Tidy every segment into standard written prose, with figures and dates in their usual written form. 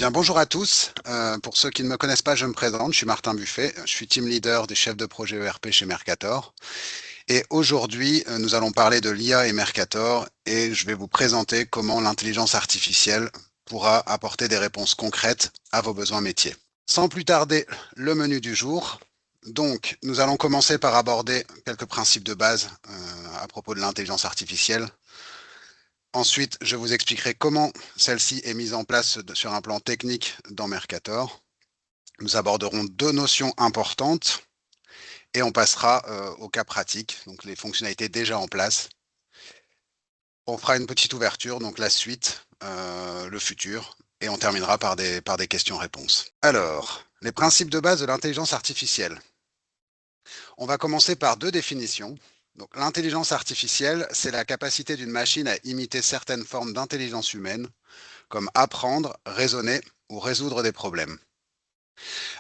Bien, bonjour à tous. Pour ceux qui ne me connaissent pas, je me présente. Je suis Martin Buffet. Je suis team leader des chefs de projet ERP chez Mercator. Et aujourd'hui, nous allons parler de l'IA et Mercator et je vais vous présenter comment l'intelligence artificielle pourra apporter des réponses concrètes à vos besoins métiers. Sans plus tarder, le menu du jour. Donc, nous allons commencer par aborder quelques principes de base à propos de l'intelligence artificielle. Ensuite, je vous expliquerai comment celle-ci est mise en place sur un plan technique dans Mercator. Nous aborderons deux notions importantes et on passera au cas pratique, donc les fonctionnalités déjà en place. On fera une petite ouverture, donc la suite, le futur, et on terminera par des questions-réponses. Alors, les principes de base de l'intelligence artificielle. On va commencer par deux définitions. Donc, l'intelligence artificielle, c'est la capacité d'une machine à imiter certaines formes d'intelligence humaine, comme apprendre, raisonner ou résoudre des problèmes.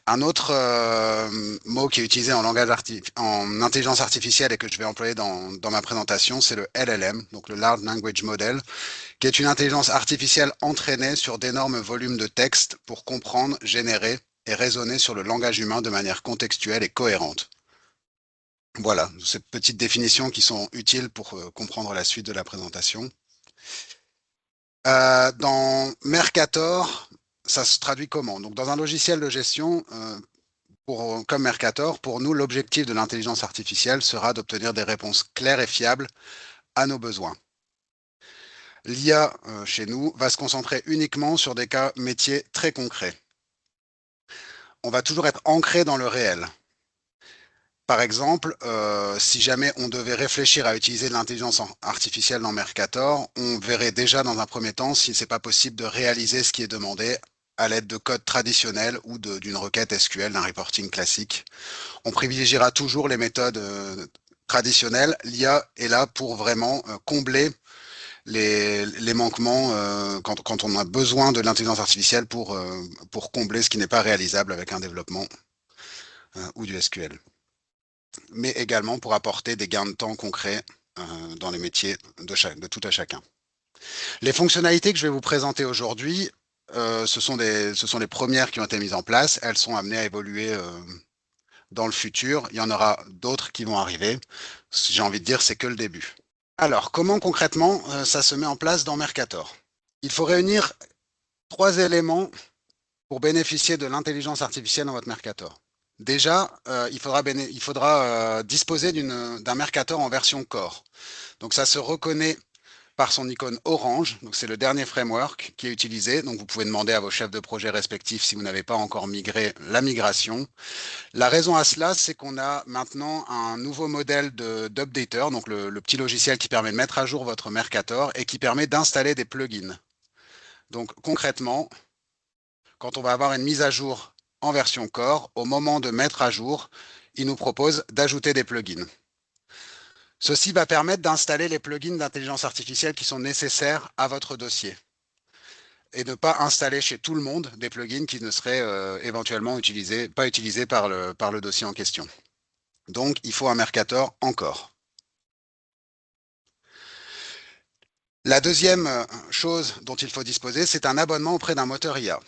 Un autre mot qui est utilisé en intelligence artificielle et que je vais employer dans ma présentation, c'est le LLM, donc le Large Language Model, qui est une intelligence artificielle entraînée sur d'énormes volumes de texte pour comprendre, générer et raisonner sur le langage humain de manière contextuelle et cohérente. Voilà, ces petites définitions qui sont utiles pour comprendre la suite de la présentation. Dans Mercator, ça se traduit comment? Donc, dans un logiciel de gestion, comme Mercator, pour nous, l'objectif de l'intelligence artificielle sera d'obtenir des réponses claires et fiables à nos besoins. L'IA, chez nous, va se concentrer uniquement sur des cas métiers très concrets. On va toujours être ancré dans le réel. Par exemple, si jamais on devait réfléchir à utiliser de l'intelligence artificielle dans Mercator, on verrait déjà dans un premier temps si ce n'est pas possible de réaliser ce qui est demandé à l'aide de code traditionnels ou d'une requête SQL, d'un reporting classique. On privilégiera toujours les méthodes traditionnelles. L'IA est là pour vraiment combler les manquements quand on a besoin de l'intelligence artificielle pour combler ce qui n'est pas réalisable avec un développement ou du SQL. Mais également pour apporter des gains de temps concrets dans les métiers de tout à chacun. Les fonctionnalités que je vais vous présenter aujourd'hui, ce sont les premières qui ont été mises en place. Elles sont amenées à évoluer dans le futur. Il y en aura d'autres qui vont arriver. J'ai envie de dire, c'est que le début. Alors, comment concrètement ça se met en place dans Mercator? Il faut réunir trois éléments pour bénéficier de l'intelligence artificielle dans votre Mercator. Déjà, il faudra disposer d'un Mercator en version Core. Donc ça se reconnaît par son icône orange. Donc c'est le dernier framework qui est utilisé. Donc vous pouvez demander à vos chefs de projet respectifs si vous n'avez pas encore migré la migration. La raison à cela, c'est qu'on a maintenant un nouveau modèle d'updater, donc le petit logiciel qui permet de mettre à jour votre Mercator et qui permet d'installer des plugins. Donc concrètement, quand on va avoir une mise à jour en version Core, au moment de mettre à jour, il nous propose d'ajouter des plugins. Ceci va permettre d'installer les plugins d'intelligence artificielle qui sont nécessaires à votre dossier et ne pas installer chez tout le monde des plugins qui ne seraient éventuellement pas utilisés par le dossier en question. Donc, il faut un Mercator encore. La deuxième chose dont il faut disposer, c'est un abonnement auprès d'un moteur IA.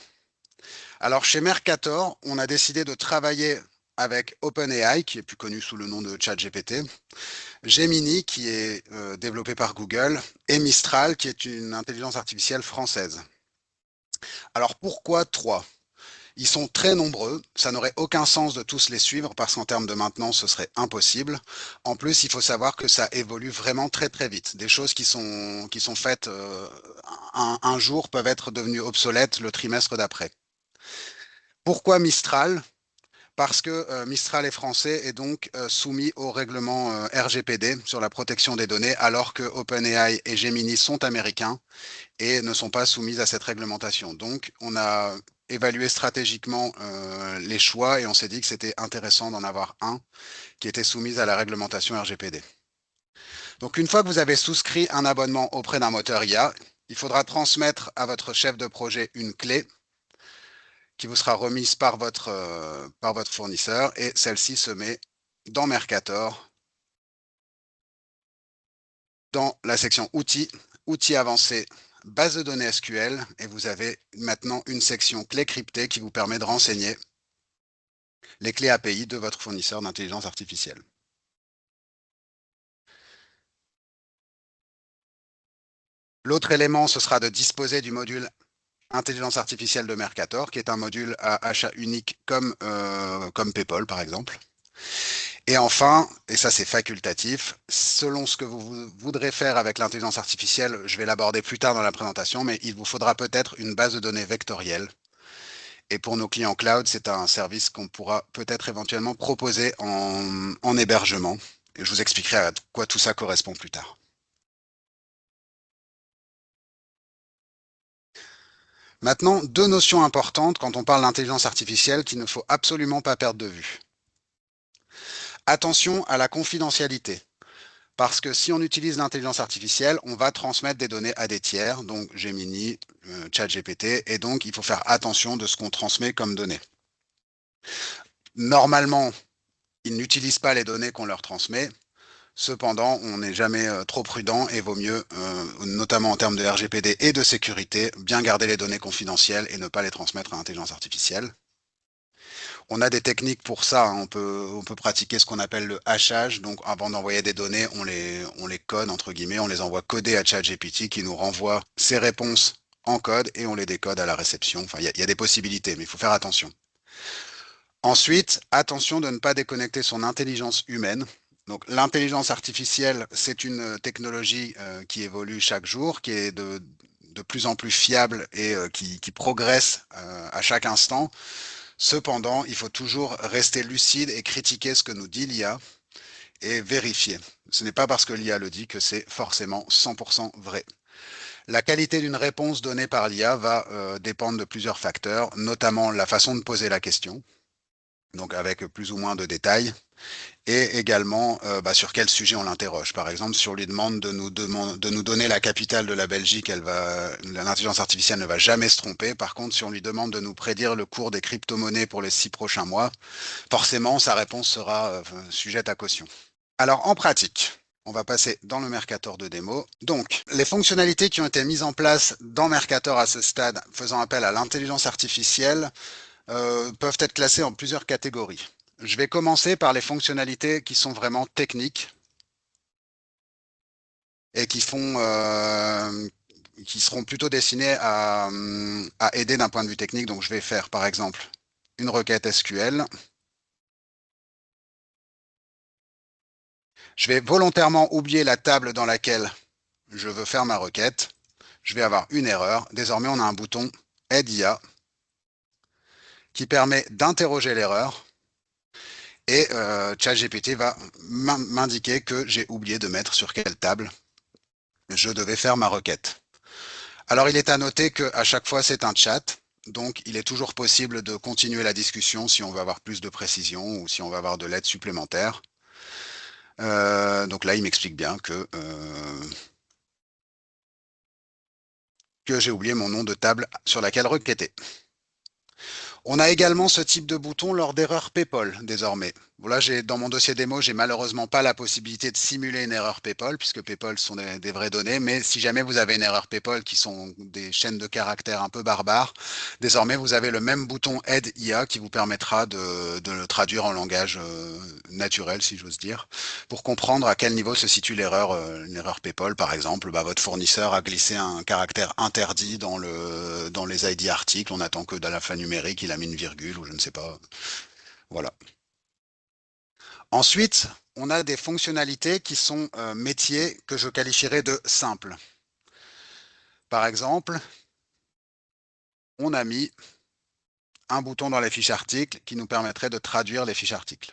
Alors, chez Mercator, on a décidé de travailler avec OpenAI, qui est plus connu sous le nom de ChatGPT, Gemini, qui est développé par Google, et Mistral, qui est une intelligence artificielle française. Alors, pourquoi trois? Ils sont très nombreux, ça n'aurait aucun sens de tous les suivre parce qu'en termes de maintenance, ce serait impossible. En plus, il faut savoir que ça évolue vraiment très très vite. Des choses qui sont faites un jour peuvent être devenues obsolètes le trimestre d'après. Pourquoi Mistral? Parce que Mistral est français et donc soumis au règlement RGPD sur la protection des données, alors que OpenAI et Gemini sont américains et ne sont pas soumis à cette réglementation. Donc, on a évalué stratégiquement les choix et on s'est dit que c'était intéressant d'en avoir un qui était soumis à la réglementation RGPD. Donc, une fois que vous avez souscrit un abonnement auprès d'un moteur IA, il faudra transmettre à votre chef de projet une clé qui vous sera remise par votre fournisseur et celle-ci se met dans Mercator, dans la section outils, outils avancés base de données SQL, et vous avez maintenant une section clés cryptées qui vous permet de renseigner les clés API de votre fournisseur d'intelligence artificielle. L'autre élément, ce sera de disposer du module intelligence artificielle de Mercator, qui est un module à achat unique comme PayPal, par exemple. Et enfin, et ça c'est facultatif, selon ce que vous voudrez faire avec l'intelligence artificielle, je vais l'aborder plus tard dans la présentation, mais il vous faudra peut-être une base de données vectorielle. Et pour nos clients cloud, c'est un service qu'on pourra peut-être éventuellement proposer en hébergement. Et je vous expliquerai à quoi tout ça correspond plus tard. Maintenant, deux notions importantes quand on parle d'intelligence artificielle qu'il ne faut absolument pas perdre de vue. Attention à la confidentialité. Parce que si on utilise l'intelligence artificielle, on va transmettre des données à des tiers, donc Gemini, ChatGPT, et donc il faut faire attention de ce qu'on transmet comme données. Normalement, ils n'utilisent pas les données qu'on leur transmet. Cependant, on n'est jamais trop prudent et vaut mieux, notamment en termes de RGPD et de sécurité, bien garder les données confidentielles et ne pas les transmettre à l'intelligence artificielle. On a des techniques pour ça, hein. On peut pratiquer ce qu'on appelle le hachage. Donc, avant d'envoyer des données, on les code, entre guillemets, on les envoie codées à ChatGPT qui nous renvoie ses réponses en code et on les décode à la réception. Enfin, il y a des possibilités, mais il faut faire attention. Ensuite, attention de ne pas déconnecter son intelligence humaine. Donc, l'intelligence artificielle, c'est une technologie qui évolue chaque jour, qui est de plus en plus fiable et qui progresse à chaque instant. Cependant, il faut toujours rester lucide et critiquer ce que nous dit l'IA et vérifier. Ce n'est pas parce que l'IA le dit que c'est forcément 100% vrai. La qualité d'une réponse donnée par l'IA va dépendre de plusieurs facteurs, notamment la façon de poser la question, donc avec plus ou moins de détails, et également sur quel sujet on l'interroge. Par exemple, si on lui demande de nous donner la capitale de la Belgique, l'intelligence artificielle ne va jamais se tromper. Par contre, si on lui demande de nous prédire le cours des crypto-monnaies pour les 6 prochains mois, forcément, sa réponse sera sujette à caution. Alors, en pratique, on va passer dans le Mercator de démo. Donc, les fonctionnalités qui ont été mises en place dans Mercator à ce stade, faisant appel à l'intelligence artificielle, peuvent être classées en plusieurs catégories. Je vais commencer par les fonctionnalités qui sont vraiment techniques et qui seront plutôt destinées à aider d'un point de vue technique. Donc, je vais faire, par exemple, une requête SQL. Je vais volontairement oublier la table dans laquelle je veux faire ma requête. Je vais avoir une erreur. Désormais, on a un bouton Aide IA qui permet d'interroger l'erreur et ChatGPT va m'indiquer que j'ai oublié de mettre sur quelle table je devais faire ma requête. Alors, il est à noter qu'à chaque fois, c'est un chat. Donc, il est toujours possible de continuer la discussion si on veut avoir plus de précision ou si on veut avoir de l'aide supplémentaire. Donc là, il m'explique bien que j'ai oublié mon nom de table sur laquelle requêter. On a également ce type de bouton lors d'erreurs PayPal désormais. Voilà, dans mon dossier démo, j'ai malheureusement pas la possibilité de simuler une erreur PayPal puisque PayPal sont des vraies données. Mais si jamais vous avez une erreur PayPal qui sont des chaînes de caractères un peu barbares, désormais vous avez le même bouton Aide IA qui vous permettra de le traduire en langage naturel, si j'ose dire, pour comprendre à quel niveau se situe l'erreur, une erreur PayPal par exemple. Votre fournisseur a glissé un caractère interdit dans les ID articles. On attend que dans la fin numérique, il a mis une virgule ou je ne sais pas. Voilà. Ensuite, on a des fonctionnalités qui sont métiers que je qualifierais de simples. Par exemple, on a mis un bouton dans les fiches articles qui nous permettrait de traduire les fiches articles.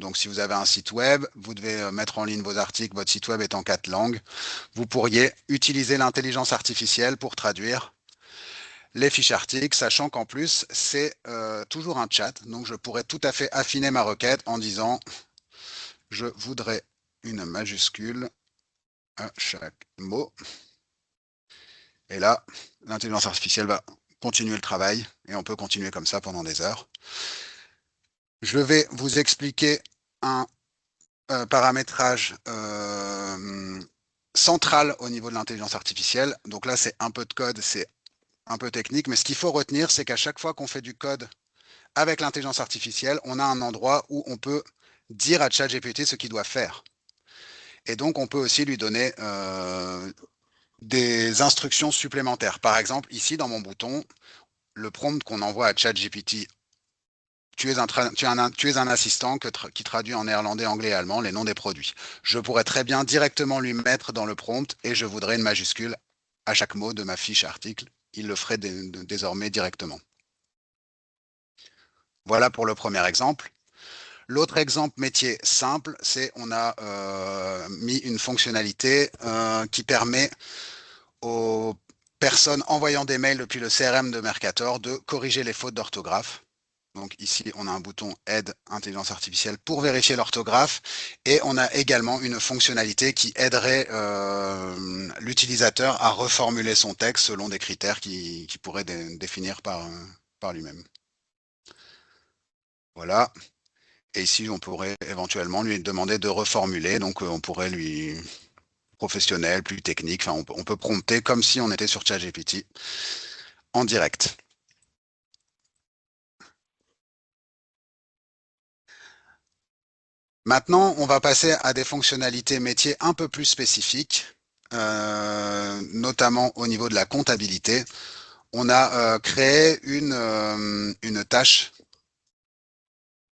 Donc, si vous avez un site web, vous devez mettre en ligne vos articles, votre site web est en 4 langues, vous pourriez utiliser l'intelligence artificielle pour traduire les fiches articles, sachant qu'en plus, c'est toujours un chat. Donc, je pourrais tout à fait affiner ma requête en disant je voudrais une majuscule à chaque mot. Et là, l'intelligence artificielle va continuer le travail et on peut continuer comme ça pendant des heures. Je vais vous expliquer un paramétrage centrale au niveau de l'intelligence artificielle. Donc là, c'est un peu de code, c'est un peu technique, mais ce qu'il faut retenir, c'est qu'à chaque fois qu'on fait du code avec l'intelligence artificielle, on a un endroit où on peut dire à ChatGPT ce qu'il doit faire. Et donc, on peut aussi lui donner des instructions supplémentaires. Par exemple, ici, dans mon bouton, le prompt qu'on envoie à ChatGPT, tu es un assistant qui traduit en néerlandais, anglais et allemand les noms des produits. Je pourrais très bien directement lui mettre dans le prompt et je voudrais une majuscule à chaque mot de ma fiche article. Il le ferait désormais directement. Voilà pour le premier exemple. L'autre exemple métier simple, c'est on a mis une fonctionnalité qui permet aux personnes envoyant des mails depuis le CRM de Mercator de corriger les fautes d'orthographe. Donc ici, on a un bouton Aide intelligence artificielle pour vérifier l'orthographe et on a également une fonctionnalité qui aiderait l'utilisateur à reformuler son texte selon des critères qu'il pourrait définir par lui-même. Voilà. Et ici, on pourrait éventuellement lui demander de reformuler. Donc, on pourrait lui professionnel, plus technique. Enfin, on peut prompter comme si on était sur ChatGPT en direct. Maintenant, on va passer à des fonctionnalités métiers un peu plus spécifiques, notamment au niveau de la comptabilité. On a créé une tâche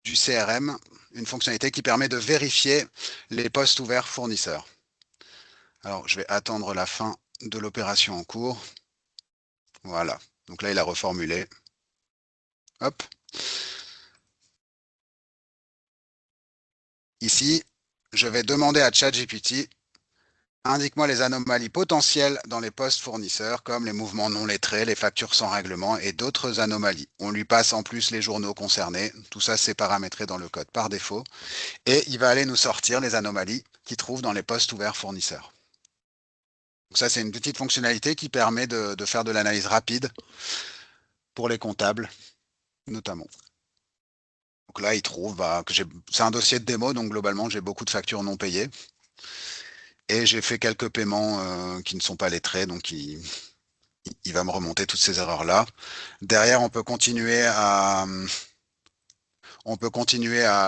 du CRM, une fonctionnalité qui permet de vérifier les postes ouverts fournisseurs. Alors, je vais attendre la fin de l'opération en cours. Voilà. Donc là, il a reformulé. Hop. Ici, je vais demander à ChatGPT, indique-moi les anomalies potentielles dans les postes fournisseurs, comme les mouvements non lettrés, les factures sans règlement et d'autres anomalies. On lui passe en plus les journaux concernés. Tout ça, c'est paramétré dans le code par défaut. Et il va aller nous sortir les anomalies qu'il trouve dans les postes ouverts fournisseurs. Donc ça, c'est une petite fonctionnalité qui permet de faire de l'analyse rapide pour les comptables, notamment. Donc là, il trouve que c'est un dossier de démo, donc globalement, j'ai beaucoup de factures non payées. Et j'ai fait quelques paiements qui ne sont pas lettrés, donc il va me remonter toutes ces erreurs-là. Derrière, on peut continuer à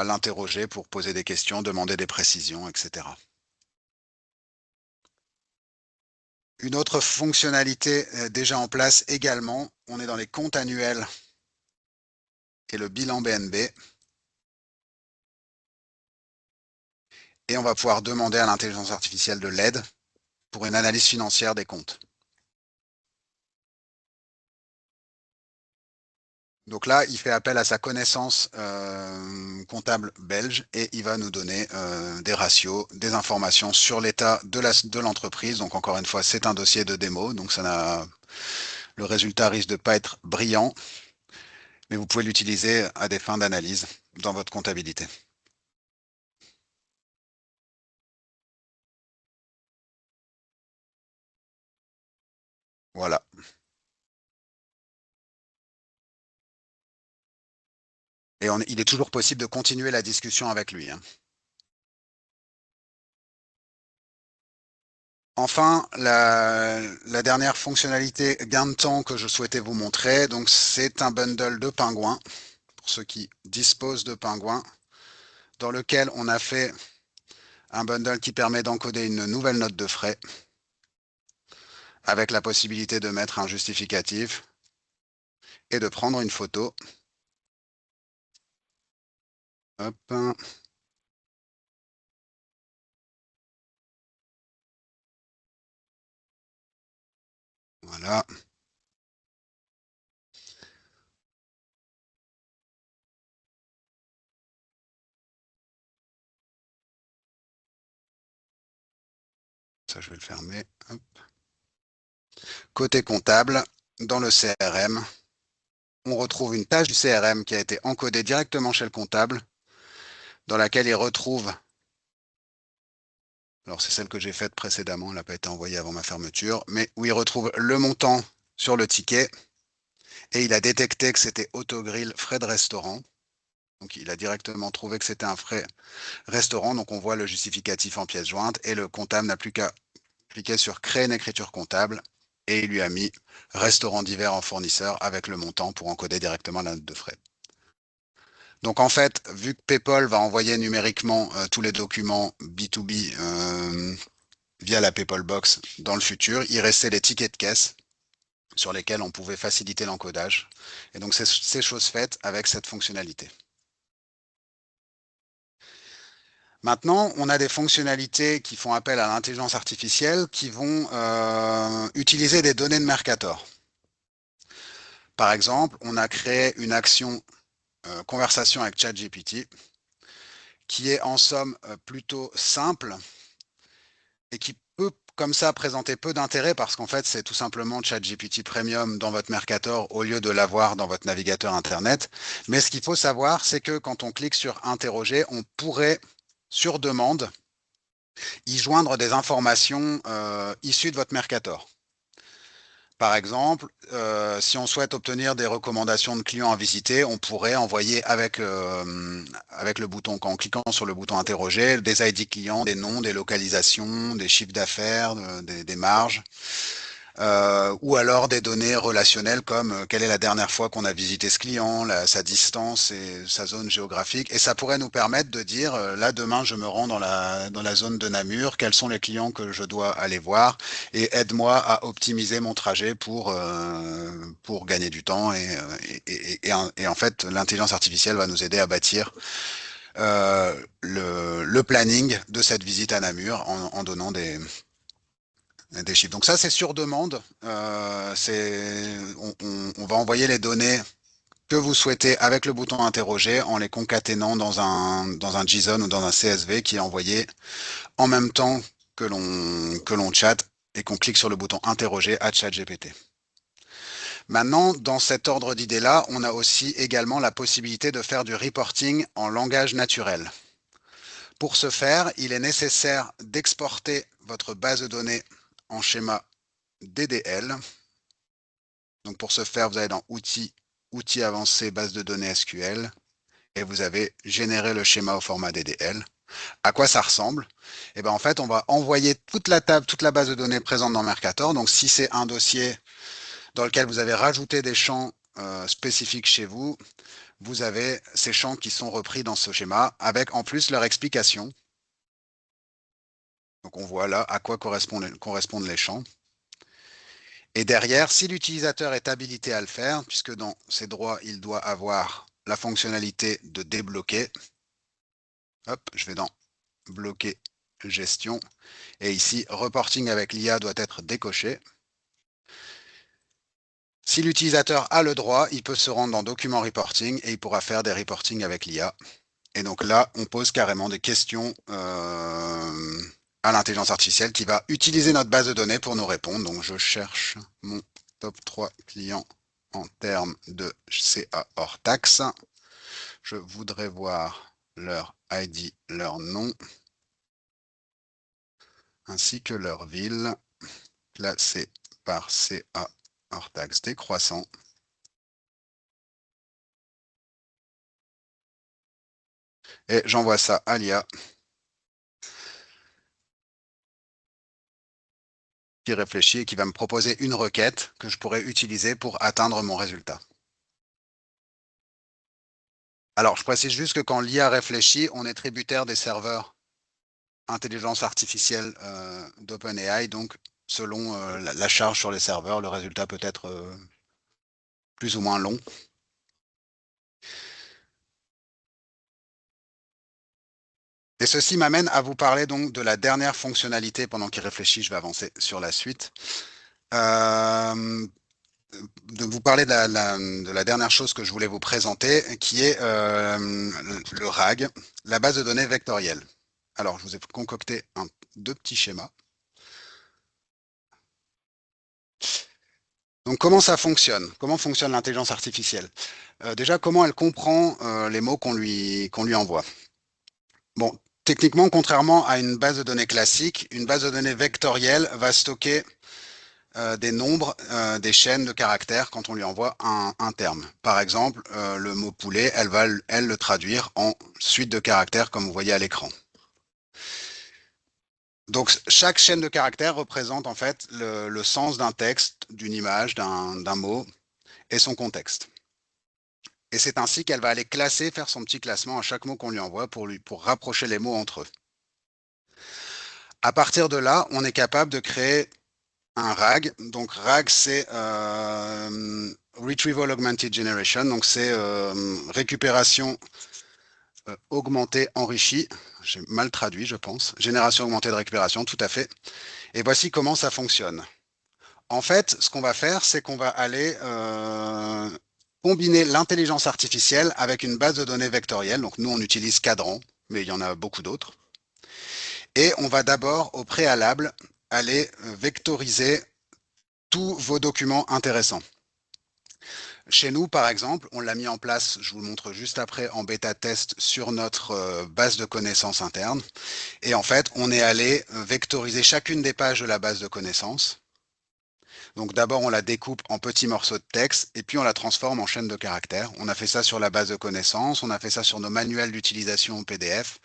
l'interroger pour poser des questions, demander des précisions, etc. Une autre fonctionnalité déjà en place également, on est dans les comptes annuels et le bilan BNB. Et on va pouvoir demander à l'intelligence artificielle de l'aide pour une analyse financière des comptes. Donc là, il fait appel à sa connaissance comptable belge et il va nous donner des ratios, des informations sur l'état de l'entreprise. Donc encore une fois, c'est un dossier de démo, donc le résultat risque de pas être brillant, mais vous pouvez l'utiliser à des fins d'analyse dans votre comptabilité. Voilà. Et il est toujours possible de continuer la discussion avec lui, hein. Enfin, la dernière fonctionnalité gain de temps que je souhaitais vous montrer, donc c'est un bundle de pingouins, pour ceux qui disposent de pingouins, dans lequel on a fait un bundle qui permet d'encoder une nouvelle note de frais, avec la possibilité de mettre un justificatif et de prendre une photo. Hop. Voilà. Ça, je vais le fermer. Hop. Côté comptable, dans le CRM, on retrouve une tâche du CRM qui a été encodée directement chez le comptable, dans laquelle il retrouve, alors c'est celle que j'ai faite précédemment, elle n'a pas été envoyée avant ma fermeture, mais où il retrouve le montant sur le ticket et il a détecté que c'était Autogrill frais de restaurant. Donc il a directement trouvé que c'était un frais restaurant, donc on voit le justificatif en pièce jointe et le comptable n'a plus qu'à cliquez sur créer une écriture comptable et il lui a mis restaurant divers en fournisseur avec le montant pour encoder directement la note de frais. Donc en fait, vu que PayPal va envoyer numériquement tous les documents B2B via la PayPal Box dans le futur, il restait les tickets de caisse sur lesquels on pouvait faciliter l'encodage. Et donc c'est chose faite avec cette fonctionnalité. Maintenant, on a des fonctionnalités qui font appel à l'intelligence artificielle qui vont utiliser des données de Mercator. Par exemple, on a créé une action conversation avec ChatGPT qui est en somme plutôt simple et qui peut comme ça présenter peu d'intérêt parce qu'en fait c'est tout simplement ChatGPT Premium dans votre Mercator au lieu de l'avoir dans votre navigateur Internet. Mais ce qu'il faut savoir, c'est que quand on clique sur interroger, on pourrait sur demande y joindre des informations issues de votre Mercator. Par exemple, si on souhaite obtenir des recommandations de clients à visiter, on pourrait envoyer avec le bouton, en cliquant sur le bouton interroger, des ID clients, des noms, des localisations, des chiffres d'affaires, des marges. Ou alors des données relationnelles comme quelle est la dernière fois qu'on a visité ce client, sa distance et sa zone géographique. Et ça pourrait nous permettre de dire, là demain je me rends dans la zone de Namur, quels sont les clients que je dois aller voir et aide-moi à optimiser mon trajet pour gagner du temps. Et en fait, l'intelligence artificielle va nous aider à bâtir le planning de cette visite à Namur en donnant des chiffres. Donc ça, c'est sur demande. On va envoyer les données que vous souhaitez avec le bouton interroger en les concaténant dans un JSON ou dans un CSV qui est envoyé en même temps que l'on chatte et qu'on clique sur le bouton interroger à ChatGPT. Maintenant, dans cet ordre d'idées-là, on a aussi également la possibilité de faire du reporting en langage naturel. Pour ce faire, il est nécessaire d'exporter votre base de données en schéma DDL. Donc pour ce faire, vous allez dans Outils, Outils avancés, base de données SQL, et vous avez généré le schéma au format DDL. À quoi ça ressemble? Eh bien, en fait, on va envoyer toute la table, toute la base de données présente dans Mercator. Donc si c'est un dossier dans lequel vous avez rajouté des champs spécifiques chez vous, vous avez ces champs qui sont repris dans ce schéma, avec en plus leur explication. Donc on voit là à quoi correspondent les champs. Et derrière, si l'utilisateur est habilité à le faire, puisque dans ses droits, il doit avoir la fonctionnalité de débloquer, hop, je vais dans bloquer gestion, et ici, reporting avec l'IA doit être décoché. Si l'utilisateur a le droit, il peut se rendre dans document reporting et il pourra faire des reporting avec l'IA. Et donc là, on pose carrément des questions à l'intelligence artificielle qui va utiliser notre base de données pour nous répondre. Donc je cherche mon top 3 clients en termes de CA hors taxe. Je voudrais voir leur ID, leur nom, ainsi que leur ville, classée par CA hors taxe décroissant. Et j'envoie ça à l'IA qui réfléchit et qui va me proposer une requête que je pourrais utiliser pour atteindre mon résultat. Alors, je précise juste que quand l'IA réfléchit, on est tributaire des serveurs intelligence artificielle d'OpenAI. Donc, selon la charge sur les serveurs, le résultat peut être plus ou moins long. Et ceci m'amène à vous parler donc de la dernière fonctionnalité. Pendant qu'il réfléchit, je vais avancer sur la suite. De vous parler de la dernière chose que je voulais vous présenter, qui est le RAG, la base de données vectorielle. Alors, je vous ai concocté deux petits schémas. Donc, comment ça fonctionne? Comment fonctionne l'intelligence artificielle? Déjà, comment elle comprend les mots qu'on lui envoie? Bon, techniquement, contrairement à une base de données classique, une base de données vectorielle va stocker des nombres, des chaînes de caractères quand on lui envoie un terme. Par exemple, le mot poulet, elle va le traduire en suite de caractères comme vous voyez à l'écran. Donc, chaque chaîne de caractères représente en fait le sens d'un texte, d'une image, d'un mot et son contexte. Et c'est ainsi qu'elle va aller classer, faire son petit classement à chaque mot qu'on lui envoie pour rapprocher les mots entre eux. À partir de là, on est capable de créer un RAG. Donc RAG, c'est Retrieval Augmented Generation. Donc c'est récupération augmentée enrichie. J'ai mal traduit, je pense. Génération augmentée de récupération, tout à fait. Et voici comment ça fonctionne. En fait, ce qu'on va faire, c'est qu'on va aller combiner l'intelligence artificielle avec une base de données vectorielle. Donc nous, on utilise Cadran, mais il y en a beaucoup d'autres. Et on va d'abord, au préalable, aller vectoriser tous vos documents intéressants. Chez nous, par exemple, on l'a mis en place, je vous le montre juste après, en bêta test sur notre base de connaissances interne. Et en fait, on est allé vectoriser chacune des pages de la base de connaissances. Donc d'abord, on la découpe en petits morceaux de texte et puis on la transforme en chaîne de caractères. On a fait ça sur la base de connaissances, on a fait ça sur nos manuels d'utilisation PDF,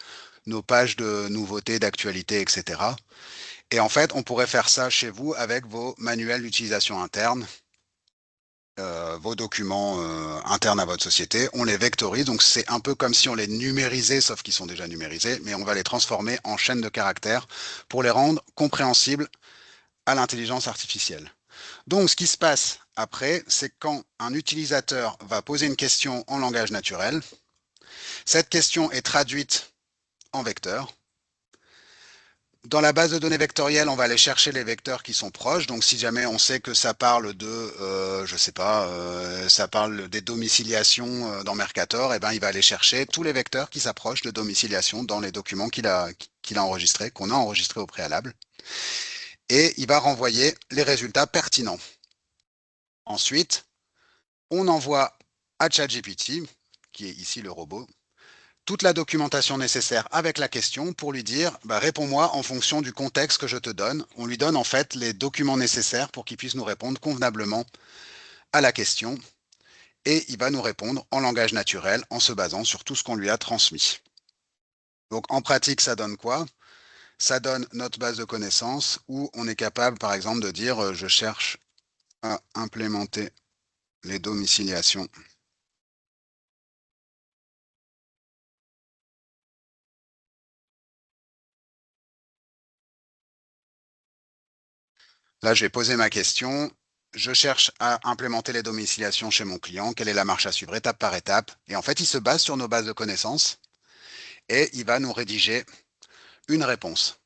nos pages de nouveautés, d'actualité, etc. Et en fait, on pourrait faire ça chez vous avec vos manuels d'utilisation interne, vos documents internes à votre société. On les vectorise, donc c'est un peu comme si on les numérisait, sauf qu'ils sont déjà numérisés, mais on va les transformer en chaînes de caractères pour les rendre compréhensibles à l'intelligence artificielle. Donc, ce qui se passe après, c'est quand un utilisateur va poser une question en langage naturel, cette question est traduite en vecteur. Dans la base de données vectorielle, on va aller chercher les vecteurs qui sont proches. Donc, si jamais on sait que ça parle je sais pas, ça parle des domiciliations dans Mercator, eh ben, il va aller chercher tous les vecteurs qui s'approchent de domiciliation dans les documents qu'il a enregistrés, qu'on a enregistrés au préalable. Et il va renvoyer les résultats pertinents. Ensuite, on envoie à ChatGPT, qui est ici le robot, toute la documentation nécessaire avec la question pour lui dire bah, réponds-moi en fonction du contexte que je te donne. On lui donne en fait les documents nécessaires pour qu'il puisse nous répondre convenablement à la question et il va nous répondre en langage naturel en se basant sur tout ce qu'on lui a transmis. Donc en pratique, ça donne quoi? Ça donne notre base de connaissances où on est capable par exemple de dire je cherche à implémenter les domiciliations. Là, je vais poser ma question. Je cherche à implémenter les domiciliations chez mon client. Quelle est la marche à suivre étape par étape? Et en fait, il se base sur nos bases de connaissances et il va nous rédiger une réponse.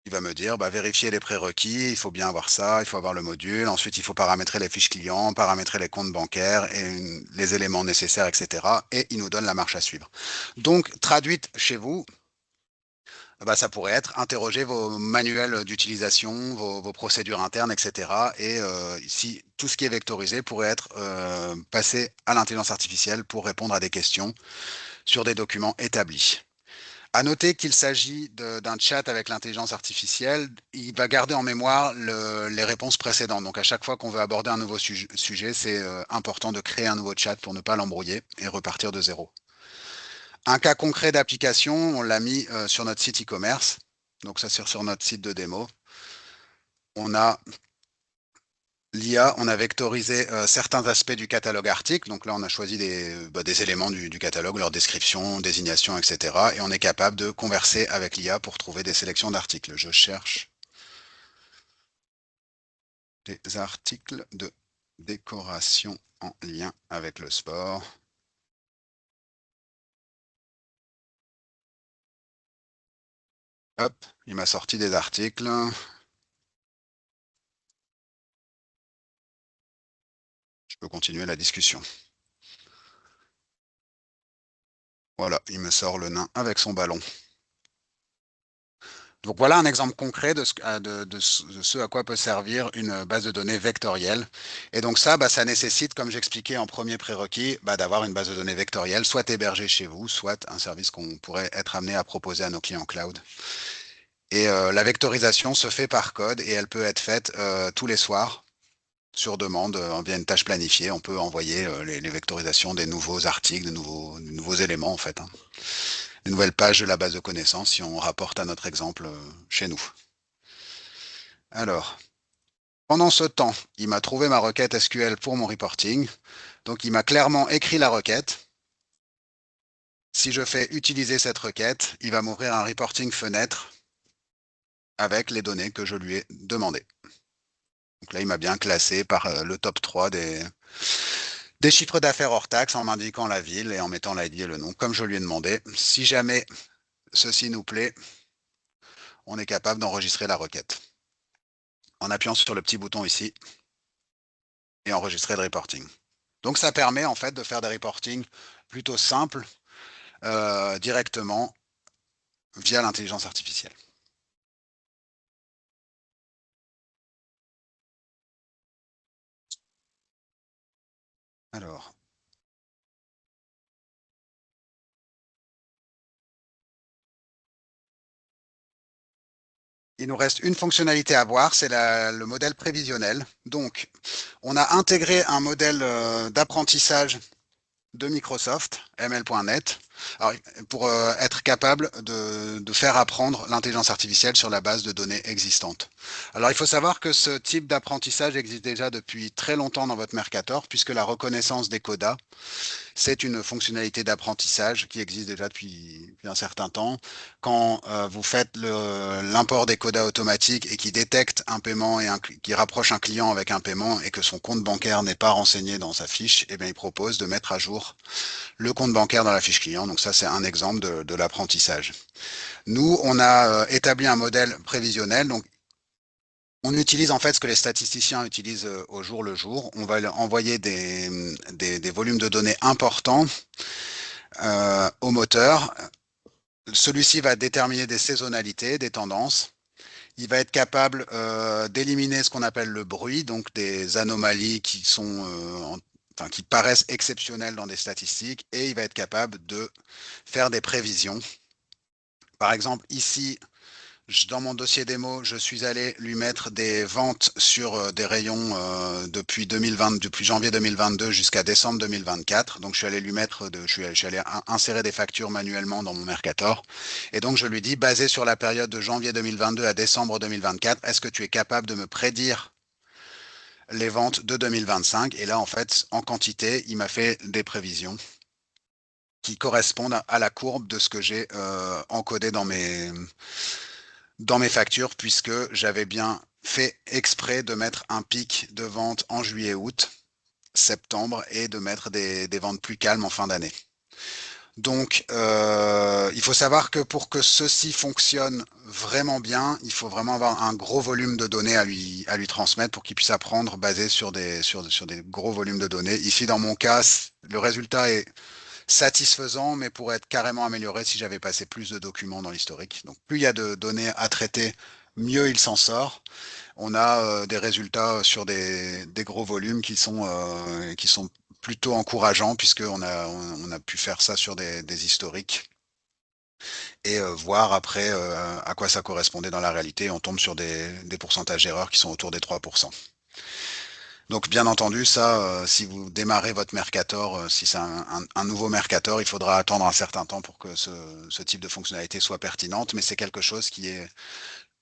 Il va me dire, bah, vérifier les prérequis, il faut bien avoir ça, il faut avoir le module, ensuite il faut paramétrer les fiches clients, paramétrer les comptes bancaires et les éléments nécessaires, etc. Et il nous donne la marche à suivre. Donc, traduite chez vous, bah, ça pourrait être interroger vos manuels d'utilisation, vos procédures internes, etc. Et ici, tout ce qui est vectorisé pourrait être passé à l'intelligence artificielle pour répondre à des questions sur des documents établis. À noter qu'il s'agit d'un chat avec l'intelligence artificielle, il va garder en mémoire les réponses précédentes. Donc à chaque fois qu'on veut aborder un nouveau sujet, c'est important de créer un nouveau chat pour ne pas l'embrouiller et repartir de zéro. Un cas concret d'application, on l'a mis sur notre site e-commerce. Donc ça c'est sur notre site de démo. On a l'IA, on a vectorisé certains aspects du catalogue article. Donc là, on a choisi des éléments du catalogue, leur description, désignation, etc. Et on est capable de converser avec l'IA pour trouver des sélections d'articles. Je cherche des articles de décoration en lien avec le sport. Hop, il m'a sorti des articles. Je peux continuer la discussion. Voilà, il me sort le nain avec son ballon. Donc voilà un exemple concret de ce à quoi peut servir une base de données vectorielle. Et donc ça, bah, ça nécessite, comme j'expliquais en premier prérequis, bah, d'avoir une base de données vectorielle, soit hébergée chez vous, soit un service qu'on pourrait être amené à proposer à nos clients cloud. Et la vectorisation se fait par code et elle peut être faite tous les soirs sur demande via une tâche planifiée. On peut envoyer les vectorisations des nouveaux articles, des nouveaux éléments en fait, hein. les nouvelles pages de la base de connaissances si on rapporte à notre exemple chez nous. Alors, pendant ce temps, il m'a trouvé ma requête SQL pour mon reporting. Donc, il m'a clairement écrit la requête. Si je fais utiliser cette requête, il va m'ouvrir un reporting fenêtre avec les données que je lui ai demandées. Donc là, il m'a bien classé par le top 3 des chiffres d'affaires hors taxe en m'indiquant la ville et en mettant l'ID et le nom, comme je lui ai demandé. Si jamais ceci nous plaît, on est capable d'enregistrer la requête en appuyant sur le petit bouton ici et enregistrer le reporting. Donc ça permet en fait de faire des reportings plutôt simples directement via l'intelligence artificielle. Alors, il nous reste une fonctionnalité à voir, c'est le modèle prévisionnel. Donc, on a intégré un modèle d'apprentissage de Microsoft, ML.net, pour être capable de faire apprendre l'intelligence artificielle sur la base de données existantes. Alors, il faut savoir que ce type d'apprentissage existe déjà depuis très longtemps dans votre Mercator, puisque la reconnaissance des codas, c'est une fonctionnalité d'apprentissage qui existe déjà depuis un certain temps. Quand vous faites l'import des codas automatiques et qui détecte un paiement et qui rapproche un client avec un paiement et que son compte bancaire n'est pas renseigné dans sa fiche, eh bien, il propose de mettre à jour le compte bancaire dans la fiche client. Donc ça, c'est un exemple de l'apprentissage. Nous, on a établi un modèle prévisionnel. Donc, on utilise en fait ce que les statisticiens utilisent au jour le jour. On va envoyer des volumes de données importants au moteur. Celui-ci va déterminer des saisonnalités, des tendances. Il va être capable d'éliminer ce qu'on appelle le bruit, donc des anomalies qui sont enfin, qui paraissent exceptionnelles dans des statistiques, et il va être capable de faire des prévisions. Par exemple, ici, dans mon dossier démo, je suis allé lui mettre des ventes sur des rayons depuis janvier 2022 jusqu'à décembre 2024. Donc, je suis allé lui mettre, je suis allé insérer des factures manuellement dans mon Mercator. Et donc, je lui dis, basé sur la période de janvier 2022 à décembre 2024, est-ce que tu es capable de me prédire les ventes de 2025? Et là, en fait, en quantité, il m'a fait des prévisions qui correspondent à la courbe de ce que j'ai encodé dans mes factures, puisque j'avais bien fait exprès de mettre un pic de vente en juillet-août, septembre, et de mettre des ventes plus calmes en fin d'année. Donc, il faut savoir que pour que ceci fonctionne vraiment bien, il faut vraiment avoir un gros volume de données à lui transmettre pour qu'il puisse apprendre basé sur des gros volumes de données. Ici, dans mon cas, le résultat est satisfaisant, mais pourrait être carrément amélioré si j'avais passé plus de documents dans l'historique. Donc, plus il y a de données à traiter, mieux il s'en sort. On a des résultats sur des gros volumes qui sont plutôt encourageants, puisqu'on a pu faire ça sur des historiques et voir après à quoi ça correspondait dans la réalité. On tombe sur des pourcentages d'erreurs qui sont autour des 3%. Donc bien entendu, ça, si vous démarrez votre Mercator, si c'est un nouveau Mercator, il faudra attendre un certain temps pour que ce type de fonctionnalité soit pertinente, mais c'est quelque chose qui est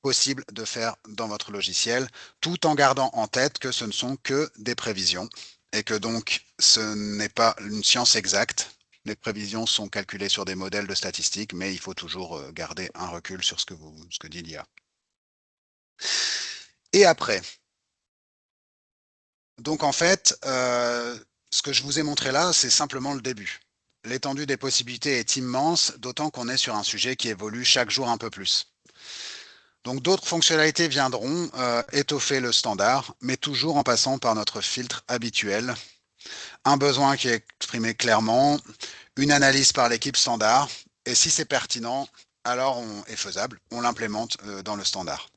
possible de faire dans votre logiciel, tout en gardant en tête que ce ne sont que des prévisions et que donc ce n'est pas une science exacte. Les prévisions sont calculées sur des modèles de statistiques, mais il faut toujours garder un recul sur ce que dit l'IA. Et après, donc en fait, ce que je vous ai montré là, c'est simplement le début. L'étendue des possibilités est immense, d'autant qu'on est sur un sujet qui évolue chaque jour un peu plus. Donc d'autres fonctionnalités viendront étoffer le standard, mais toujours en passant par notre filtre habituel. Un besoin qui est exprimé clairement, une analyse par l'équipe standard, et si c'est pertinent, alors on est faisable, on l'implémente dans le standard.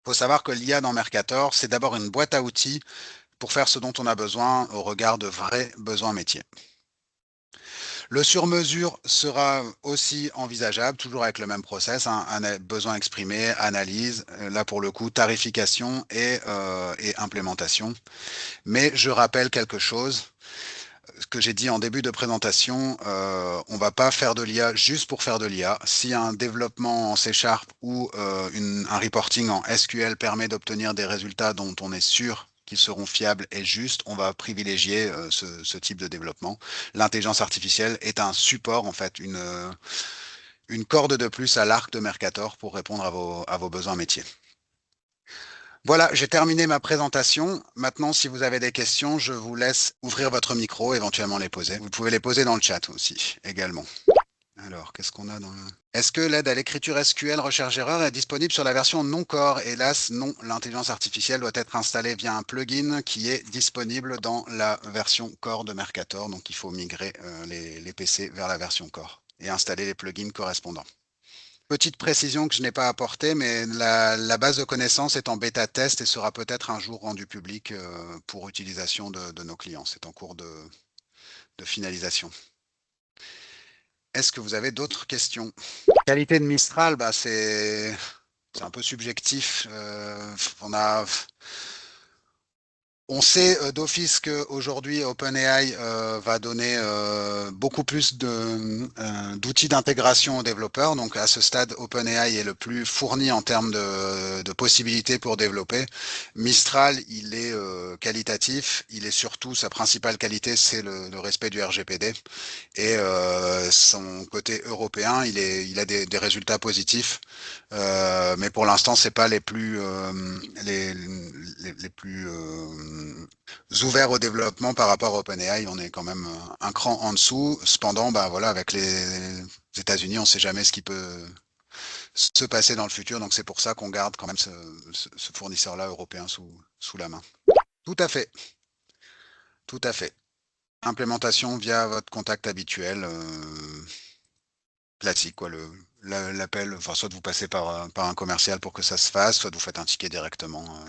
Il faut savoir que l'IA dans Mercator, c'est d'abord une boîte à outils pour faire ce dont on a besoin au regard de vrais besoins métiers. Le sur-mesure sera aussi envisageable, toujours avec le même process, hein, besoin exprimé, analyse, là pour le coup, tarification et implémentation. Mais je rappelle quelque chose, ce que j'ai dit en début de présentation, on ne va pas faire de l'IA juste pour faire de l'IA. Si un développement en C# ou un reporting en SQL permet d'obtenir des résultats dont on est sûr qu'ils seront fiables et justes, on va privilégier ce type de développement. L'intelligence artificielle est un support, en fait, une corde de plus à l'arc de Mercator pour répondre à vos besoins métiers. Voilà, j'ai terminé ma présentation. Maintenant, si vous avez des questions, je vous laisse ouvrir votre micro, éventuellement les poser. Vous pouvez les poser dans le chat aussi, également. Alors, qu'est-ce qu'on a dans le... Est-ce que l'aide à l'écriture SQL recherche-erreur est disponible sur la version non core? Hélas, non. L'intelligence artificielle doit être installée via un plugin qui est disponible dans la version core de Mercator. Donc, il faut migrer les PC vers la version core et installer les plugins correspondants. Petite précision que je n'ai pas apportée, mais la base de connaissances est en bêta test et sera peut-être un jour rendue publique pour utilisation de nos clients. C'est en cours de finalisation. Est-ce que vous avez d'autres questions? Qualité de Mistral, bah, c'est un peu subjectif. On sait d'office qu'aujourd'hui, OpenAI va donner beaucoup plus d'outils d'intégration aux développeurs. Donc, à ce stade, OpenAI est le plus fourni en termes de possibilités pour développer. Mistral, il est qualitatif. Il est surtout, sa principale qualité, c'est le respect du RGPD. Et son côté européen, il a des résultats positifs. Mais pour l'instant, c'est pas les plus les plus ouverts au développement par rapport à OpenAI. On est quand même un cran en dessous. Cependant, bah voilà, avec les États-Unis, on ne sait jamais ce qui peut se passer dans le futur. Donc c'est pour ça qu'on garde quand même ce fournisseur-là européen sous la main. Tout à fait, tout à fait. Implémentation via votre contact habituel. Classique, quoi, l'appel, enfin, soit vous passez par un commercial pour que ça se fasse, soit vous faites un ticket directement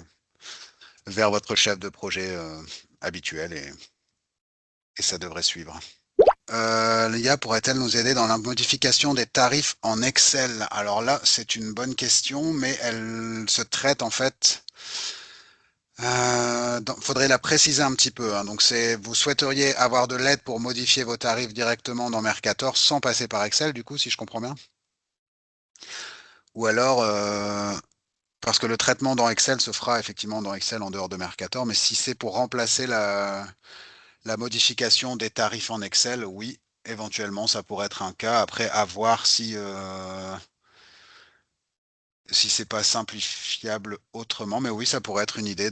vers votre chef de projet habituel et ça devrait suivre. L'IA pourrait-elle nous aider dans la modification des tarifs en Excel? Alors là, c'est une bonne question, mais elle se traite en fait. Faudrait la préciser un petit peu, hein. Donc vous souhaiteriez avoir de l'aide pour modifier vos tarifs directement dans Mercator sans passer par Excel, du coup, si je comprends bien? Ou alors, parce que le traitement dans Excel se fera effectivement dans Excel en dehors de Mercator, mais si c'est pour remplacer la modification des tarifs en Excel, oui, éventuellement, ça pourrait être un cas. Après, à voir si c'est pas simplifiable autrement, mais oui, ça pourrait être une idée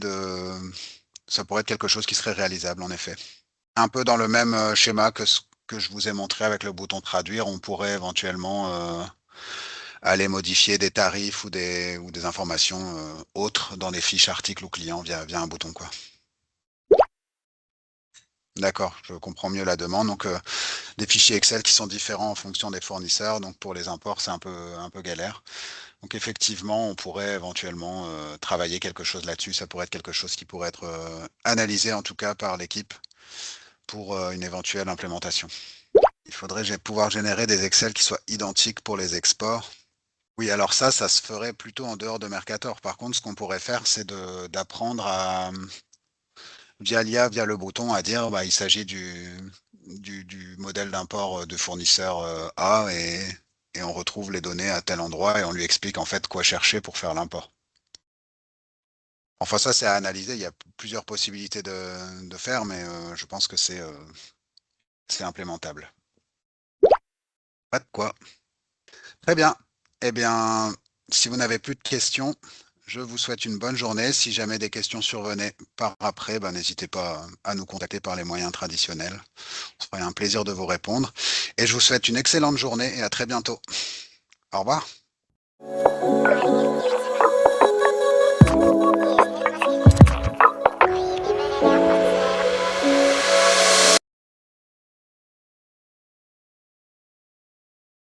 ça pourrait être quelque chose qui serait réalisable, en effet. Un peu dans le même schéma que ce que je vous ai montré avec le bouton traduire, on pourrait éventuellement aller modifier des tarifs ou des informations autres dans les fiches articles ou clients via un bouton, quoi. D'accord, je comprends mieux la demande. Donc, des fichiers Excel qui sont différents en fonction des fournisseurs. Donc, pour les imports, c'est un peu galère. Donc, effectivement, on pourrait éventuellement travailler quelque chose là-dessus. Ça pourrait être quelque chose qui pourrait être analysé, en tout cas, par l'équipe pour une éventuelle implémentation. Il faudrait pouvoir générer des Excel qui soient identiques pour les exports. Oui, alors ça se ferait plutôt en dehors de Mercator. Par contre, ce qu'on pourrait faire, c'est d'apprendre via l'IA, via le bouton, à dire bah, il s'agit du modèle d'import de fournisseur A et on retrouve les données à tel endroit et on lui explique en fait quoi chercher pour faire l'import. Enfin, ça, c'est à analyser. Il y a plusieurs possibilités de faire, mais je pense que c'est implémentable. Pas de quoi. Très bien. Eh bien, si vous n'avez plus de questions, je vous souhaite une bonne journée. Si jamais des questions survenaient par après, ben, n'hésitez pas à nous contacter par les moyens traditionnels. Ce serait un plaisir de vous répondre. Et je vous souhaite une excellente journée et à très bientôt. Au revoir.